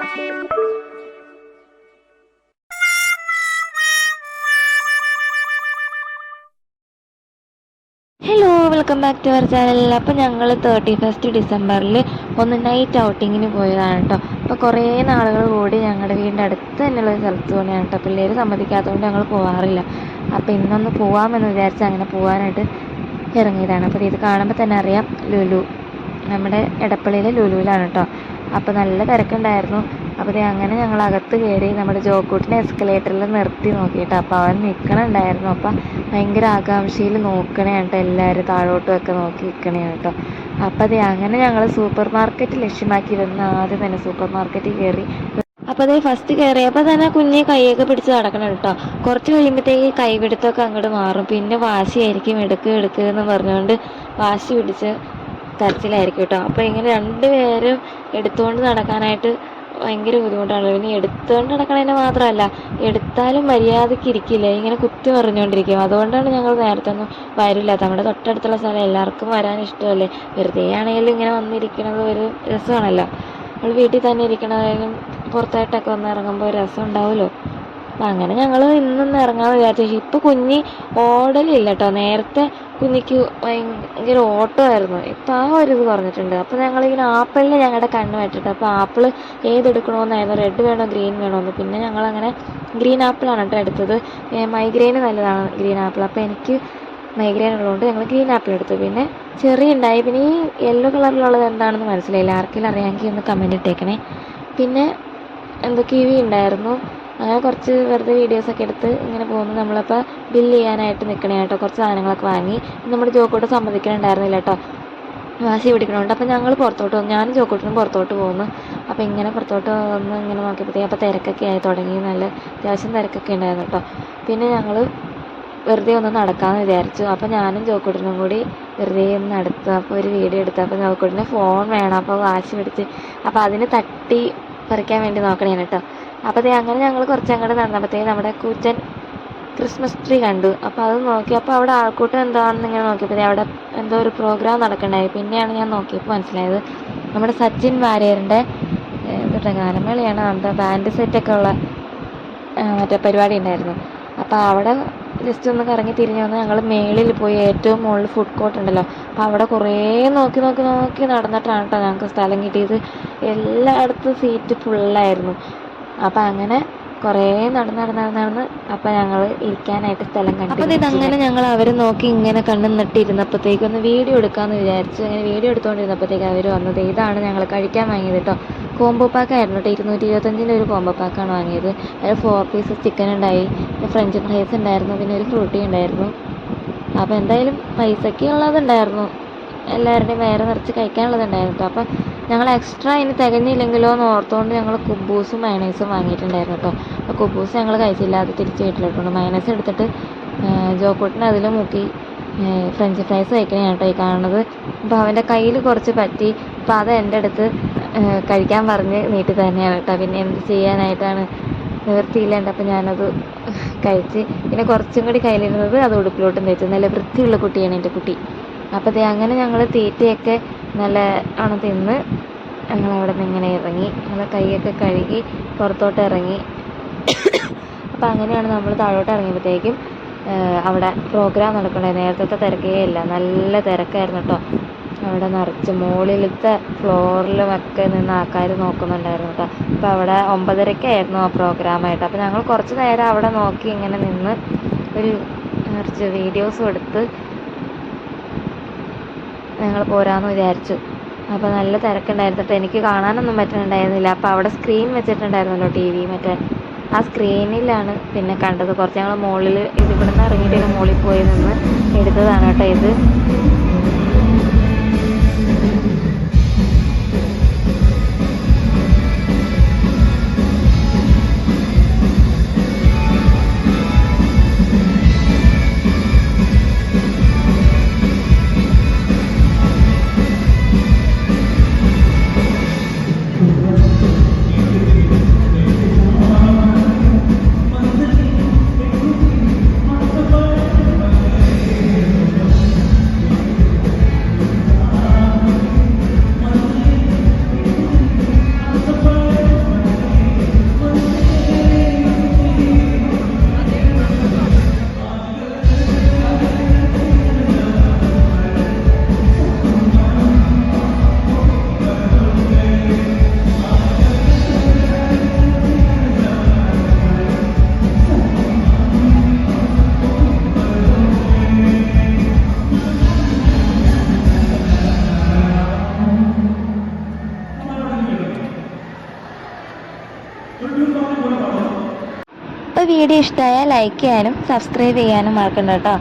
Hello, welcome back to our channel. അപ്പോൾ ഞങ്ങൾ 31 ഡിസംബറിൽ ഒന്ന് നൈറ്റ് ഔട്ടിങ്ങിന് പോയതാണ് കേട്ടോ. അപ്പോൾ കുറേ നാളുകൾ കൂടി ഞങ്ങളുടെ വീടിൻ്റെ അടുത്ത് തന്നെയുള്ള ഒരു സ്ഥലത്ത് തന്നെയാണ് കേട്ടോ. പിള്ളേർ സമ്മതിക്കാത്തതുകൊണ്ട് ഞങ്ങൾ പോകാറില്ല. അപ്പോൾ ഇന്നൊന്ന് പോകാമെന്ന് വിചാരിച്ച് അങ്ങനെ പോകാനായിട്ട് ഇറങ്ങിയതാണ്. അപ്പോൾ ഇത് കാണുമ്പോൾ തന്നെ അറിയാം, ലുലു, നമ്മുടെ എടപ്പള്ളിയിലെ ലുലുവിലാണ് കേട്ടോ. അപ്പോൾ നല്ല തിരക്കുണ്ടായിരുന്നു. അപ്പോൾ അങ്ങനെ ഞങ്ങൾ അകത്ത് കയറി നമ്മുടെ ജോക്കൂട്ടിനെ എസ്കലേറ്ററിൽ നിർത്തി നോക്കിയിട്ട് അപ്പോൾ അവൻ നിൽക്കണുണ്ടായിരുന്നു. അപ്പം ഭയങ്കര ആകാംക്ഷയിൽ നോക്കണേ കേട്ടോ, എല്ലാവരും താഴോട്ടുമൊക്കെ നോക്കി നിൽക്കണേ കേട്ടോ. അപ്പോൾ അങ്ങനെ ഞങ്ങൾ സൂപ്പർ മാർക്കറ്റ് ലക്ഷ്യമാക്കി വന്ന് ആദ്യം തന്നെ സൂപ്പർ മാർക്കറ്റിൽ കയറി. അപ്പോൾ ഫസ്റ്റ് കയറിയപ്പോൾ തന്നെ കുഞ്ഞെ കൈയൊക്കെ പിടിച്ച് നടക്കണം കേട്ടോ. കുറച്ച് കഴിയുമ്പോഴത്തേക്ക് കൈപിടുത്തമൊക്കെ അങ്ങോട്ട് മാറും. പിന്നെ വാശിയായിരിക്കും, എടുക്കുക എന്ന് പറഞ്ഞുകൊണ്ട് വാശി പിടിച്ച് കരച്ചിലായിരിക്കും കേട്ടോ. അപ്പോൾ ഇങ്ങനെ രണ്ടുപേരും എടുത്തുകൊണ്ട് നടക്കാനായിട്ട് ഭയങ്കര ബുദ്ധിമുട്ടാണ്. പിന്നെ എടുത്തുകൊണ്ട് നടക്കണതിന് മാത്രമല്ല, എടുത്താലും മര്യാദയ്ക്ക് ഇരിക്കില്ല, ഇങ്ങനെ കുത്തി മറിഞ്ഞുകൊണ്ടിരിക്കും. അതുകൊണ്ടാണ് ഞങ്ങൾ നേരത്തെ ഒന്നും വരില്ല. നമ്മുടെ തൊട്ടടുത്തുള്ള സ്ഥലം എല്ലാവർക്കും വരാൻ ഇഷ്ടമല്ലേ. വെറുതെ ആണെങ്കിലും ഇങ്ങനെ വന്നിരിക്കണത് ഒരു രസമാണല്ലോ. നമ്മൾ വീട്ടിൽ തന്നെ ഇരിക്കണതായാലും പുറത്തായിട്ടൊക്കെ വന്ന് ഇറങ്ങുമ്പോൾ ഒരു രസം ഉണ്ടാവുമല്ലോ. അപ്പം അങ്ങനെ ഞങ്ങൾ ഇന്നൊന്ന് ഇറങ്ങാമെന്ന് വിചാരിച്ചു. ഇപ്പോൾ കുഞ്ഞി ഓടലില്ല കേട്ടോ. നേരത്തെ കുഞ്ഞിക്ക് ഭയങ്കര ഓട്ടമായിരുന്നു. ഇപ്പം ആ ഒരു ഇത് കുറഞ്ഞിട്ടുണ്ട്. അപ്പോൾ ഞങ്ങളിങ്ങനെ ആപ്പിളിൽ ഞങ്ങളുടെ കണ്ണ് വെച്ചിട്ട്, അപ്പോൾ ആപ്പിൾ ഏതെടുക്കണമെന്നായിരുന്നു, റെഡ് വേണോ ഗ്രീൻ വേണമെന്ന്. പിന്നെ ഞങ്ങളങ്ങനെ ഗ്രീൻ ആപ്പിളാണ് കേട്ടോ എടുത്തത്. മൈഗ്രെയിന് നല്ലതാണ് ഗ്രീൻ ആപ്പിൾ. അപ്പോൾ എനിക്ക് മൈഗ്രെയിൻ ഉള്ളതുകൊണ്ട് ഞങ്ങൾ ഗ്രീൻ ആപ്പിൾ എടുത്തു. പിന്നെ ചെറിയ ഉണ്ടായി. പിന്നെ ഈ യെല്ലോ കളറിലുള്ളത് എന്താണെന്ന് മനസ്സിലായില്ല. ആർക്കെങ്കിലും അറിയാമെങ്കിൽ ഒന്ന് കമൻറ്റ് ഇട്ടേക്കണേ. പിന്നെ കിവി ഉണ്ടായിരുന്നു. അങ്ങനെ കുറച്ച് വെറുതെ വീഡിയോസൊക്കെ എടുത്ത് ഇങ്ങനെ പോകുന്നു. നമ്മളപ്പോൾ ബില്ല് ചെയ്യാനായിട്ട് നിൽക്കണേ കേട്ടോ. കുറച്ച് സാധനങ്ങളൊക്കെ വാങ്ങി. നമ്മുടെ ജോക്കോട്ട് സമ്മതിക്കണുണ്ടായിരുന്നില്ല കേട്ടോ, വാശി പിടിക്കണമുണ്ട്. അപ്പോൾ ഞങ്ങൾ പുറത്തോട്ട് വന്നു, ഞാനും ജോക്കോട്ടിനും പുറത്തോട്ട് പോകുന്നു. അപ്പോൾ ഇങ്ങനെ പുറത്തോട്ട് വന്ന് ഇങ്ങനെ നോക്കിയപ്പോഴത്തേക്കും അപ്പോൾ തിരക്കൊക്കെ ആയി തുടങ്ങി. നല്ല അത്യാവശ്യം തിരക്കൊക്കെ ഉണ്ടായിരുന്നു കേട്ടോ. പിന്നെ ഞങ്ങൾ വെറുതെ ഒന്ന് നടക്കാമെന്ന് വിചാരിച്ചു. അപ്പോൾ ഞാനും ജോക്കോട്ടിനും കൂടി വെറുതെ ഒന്ന് നടത്തുക. അപ്പോൾ ഒരു വീഡിയോ എടുത്തു. അപ്പോൾ ജോക്കോട്ടിന് ഫോൺ വേണം. അപ്പോൾ വാശി പിടിച്ച് അപ്പോൾ അതിന് തട്ടി പറിക്കാൻ വേണ്ടി നോക്കണേ കേട്ടോ. അപ്പോൾ അങ്ങനെ ഞങ്ങൾ കുറച്ച് അങ്ങോട്ട് നടന്നപ്പോഴത്തേക്ക് നമ്മുടെ കൂച്ചൻ ക്രിസ്മസ് ട്രീ കണ്ടു. അപ്പോൾ അത് നോക്കി. അപ്പോൾ അവിടെ ആൾക്കൂട്ടം എന്താണെന്ന് ഇങ്ങനെ നോക്കിയപ്പോൾ അവിടെ എന്തോ ഒരു പ്രോഗ്രാം നടക്കണ്ടായി. പിന്നെയാണ് ഞാൻ നോക്കിയപ്പോൾ മനസ്സിലായത് നമ്മുടെ സച്ചിൻ വാര്യറിൻ്റെ ഗാനമേളയാണ്, എന്താ ബാൻഡ് സെറ്റൊക്കെ ഉള്ള മറ്റേ പരിപാടി ഉണ്ടായിരുന്നു. അപ്പോൾ അവിടെ ജസ്റ്റ് ഒന്ന് കറങ്ങി തിരിഞ്ഞ് വന്ന് ഞങ്ങൾ മേളിൽ പോയി. ഏറ്റവും മുകളിൽ ഫുഡ് കോർട്ട് ഉണ്ടല്ലോ, അപ്പോൾ അവിടെ കുറേ നോക്കി നടന്നിട്ടാണ് കേട്ടോ ഞങ്ങൾക്ക് സ്ഥലം കിട്ടിയത്. എല്ലായിടത്തും സീറ്റ് ഫുള്ളായിരുന്നു. അപ്പോൾ അങ്ങനെ കുറേ നടന്ന് അപ്പോൾ ഞങ്ങൾ ഇരിക്കാനായിട്ട് സ്ഥലം കണ്ടു. അപ്പോൾ ഇതങ്ങനെ ഞങ്ങൾ അവരെ നോക്കി ഇങ്ങനെ കണ്ണു നട്ടിരുന്നപ്പോഴത്തേക്ക് ഒന്ന് വീഡിയോ എടുക്കാമെന്ന് വിചാരിച്ചു. അങ്ങനെ വീഡിയോ എടുത്തുകൊണ്ടിരുന്നപ്പോഴത്തേക്ക് അവർ വന്നത്. ഇതാണ് ഞങ്ങൾ കഴിക്കാൻ വാങ്ങിയത് കേട്ടോ. കോംബോ പാക്കായിരുന്നു കേട്ടോ. 225 ഒരു കോംബോ പാക്കാണ് വാങ്ങിയത്. അതിൽ 4 പീസസ് ചിക്കൻ ഉണ്ടായി, ഫ്രഞ്ച് ഫ്രൈസ് ഉണ്ടായിരുന്നു, പിന്നെ ഒരു ഫ്രൂട്ടി ഉണ്ടായിരുന്നു. അപ്പോൾ എന്തായാലും പൈസയ്ക്ക് ഉള്ളതുണ്ടായിരുന്നു, എല്ലാവരുടെയും വയറ് നിറച്ച് കഴിക്കാനുള്ളതുണ്ടായിരുന്നു. അപ്പോൾ ഞങ്ങൾ എക്സ്ട്രാ ഇനി തികഞ്ഞില്ലെങ്കിലോ എന്ന് ഓർത്തുകൊണ്ട് ഞങ്ങൾ കുബൂസും മയണൈസും വാങ്ങിയിട്ടുണ്ടായിരുന്നു കേട്ടോ. അപ്പോൾ കുബൂസ് ഞങ്ങൾ കഴിച്ചില്ല, അത് തിരിച്ച് വീട്ടിലിട്ടുണ്ട്. മയണൈസ് എടുത്തിട്ട് ജോക്കൂട്ടിന് അതിൽ മുക്കി ഫ്രഞ്ച് ഫ്രൈസ് കഴിക്കണതാണ് കേട്ടോ ഈ കാണുന്നത്. അപ്പോൾ അവൻ്റെ കയ്യിൽ കുറച്ച് പറ്റി. അപ്പോൾ അത് എൻ്റെ അടുത്ത് കഴിക്കാൻ പറഞ്ഞ് നീട്ടി തന്നെയാണ് കേട്ടോ. പിന്നെ എന്ത് ചെയ്യാനായിട്ടാണ്, നിവൃത്തിയില്ലാണ്ട്. അപ്പോൾ ഞാനത് കഴിച്ച്. പിന്നെ കുറച്ചും കൂടി കയ്യിലിരുന്നത് അത് ഉടുപ്പിലോട്ടും തേച്ചു. നല്ല വൃത്തിയുള്ള കുട്ടിയാണ് എൻ്റെ കുട്ടി. അപ്പോൾ അങ്ങനെ ഞങ്ങൾ തീറ്റയൊക്കെ നല്ല തിന്ന് ഞങ്ങളവിടെ നിന്ന് ഇങ്ങനെ ഇറങ്ങി. ഞങ്ങൾ കൈയൊക്കെ കഴുകി പുറത്തോട്ട് ഇറങ്ങി. അപ്പോൾ അങ്ങനെയാണ് നമ്മൾ താഴോട്ട് ഇറങ്ങിയപ്പോഴത്തേക്കും അവിടെ പ്രോഗ്രാം നടക്കണേ. നേരത്തെ തിരക്കേ ഇല്ല, നല്ല തിരക്കായിരുന്നു കേട്ടോ. അവിടെ നിറച്ച് മുകളിലത്തെ ഫ്ലോറിലുമൊക്കെ നിന്ന് ആൾക്കാർ നോക്കുന്നുണ്ടായിരുന്നു കേട്ടോ. അപ്പോൾ അവിടെ 9:30 ആ പ്രോഗ്രാമായിട്ട്. അപ്പോൾ ഞങ്ങൾ കുറച്ച് നേരം അവിടെ നോക്കി ഇങ്ങനെ നിന്ന് ഒരു കുറച്ച് വീഡിയോസും എടുത്ത് ഞങ്ങൾ പോരാമെന്ന് വിചാരിച്ചു. അപ്പോൾ നല്ല തിരക്കുണ്ടായിരുന്നു കേട്ടോ. എനിക്ക് കാണാനൊന്നും പറ്റുന്നുണ്ടായിരുന്നില്ല. അപ്പോൾ അവിടെ സ്ക്രീൻ വെച്ചിട്ടുണ്ടായിരുന്നല്ലോ, TV, മറ്റേ ആ സ്ക്രീനിലാണ് പിന്നെ കണ്ടത്. കുറച്ച് ഞങ്ങൾ മുകളിൽ ഇവിടെ നിന്ന് ഇറങ്ങിയിട്ട് മുകളിൽ പോയി നിന്ന് എടുത്തതാണ് കേട്ടോ ഇത്. അപ്പോൾ വീഡിയോ ഇഷ്ടമായാൽ ലൈക്ക് ചെയ്യാനും സബ്സ്ക്രൈബ് ചെയ്യാനും മറക്കണ്ട കേട്ടോ.